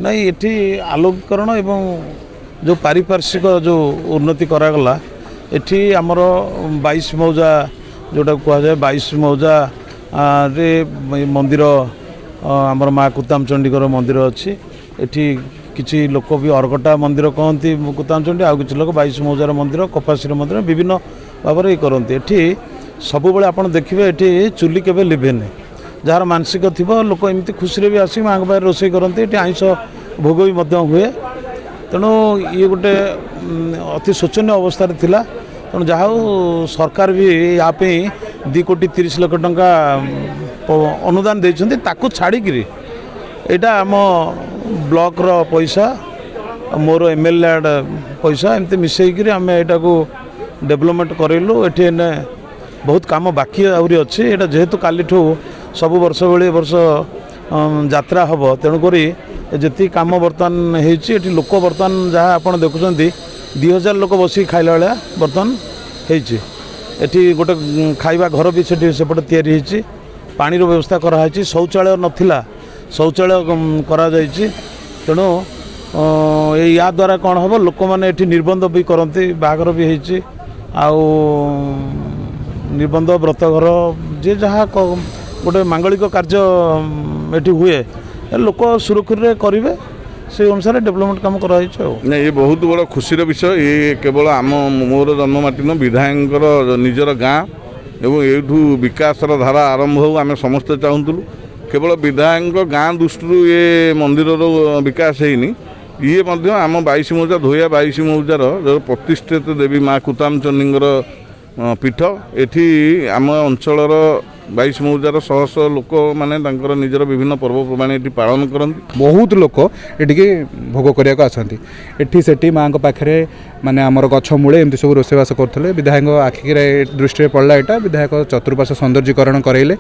नहीं एठी आलोककरण एवं जो पारिपार्श्विक जो उन्नति करागला एठी आमर 22 मौजा जोटा कह जाए 22 मौजा रे मंदिर आमर माँ कुताम चंडीकर मंदिर अच्छी एठी किसी लोक भी अरगटा मंदिर कहती कुताम चंडी आउ कि लोक 22 मौजार मंदिर कपासी मंदिर विभिन्न भाव में करती एठी सब बेले आप देखिए एठी चुली केवे लिभेनि जार मानसिक थी लोक एमती खुशी भी आसिक माँ पाखे रोषे करते ये आइंस भोग भी हुए तेणु ये गोटे अति शोचनीय अवस्था थिला तेणु जहाँ सरकार भी यहाँ 2 कोटी 30 लाख टंका अनुदान देते ताकू छाड़िकी यहाँ आम ब्लॉक रो पैसा मोर एमएलए पैसा एमती मिसेक आम यहाँ को डेवलपमेंट करेलु ये बहुत काम बाकी आहरी अच्छे यहाँ जेहेतु काली सब वर्ष भली वर्ष यात्रा हम तेणुक जी कम बर्तमान होती लोक बर्तमान जहाँ आप देखुं 2000 लोक बसिक खाइला भाया बर्तमान होती गोटे खाइबा घर भी सेपटे या पानी व्यवस्था कराई शौचालय नथिला शौचालय करा तेणु या द्वारा कौन हम लोक मैंने निर्बंध भी करती बाहागर भी होती निर्बंध व्रतघर जे जहाँ गोटे मांगलिक कार्य ये हुए लोक सुरक्षित करेंगे से अनुसार डेवलपमेंट काम कराई नहीं ये बहुत बड़ा खुशी विषय ये केवल आम मोर जन्ममाटी न विधायक निजर गाँ एवं यू विकासर धारा आरंभ हो आम समस्ते चाहूँ केवल विधायक गाँ दृष्टि ये मंदिर विकास होनी ये आम 22 मौजा धोया 22 मौजार जो प्रतिष्ठित देवी माँ कुताम चंडींगर पीठ एठी आम अंचल 22 मौजार शह शह लोक माने निजर विभिन्न पर्वपर्वाणी ये पालन करती बहुत लोक ये भोग करने आसती एठी सेठी माँ पाखे माने आमर गछ मूले एमती सब रोषेवास करते विधायक आखिक दृष्टि पड़ला यहाँ विधायक चतुर्पार्श्व सौंदर्यीकरण कराइले।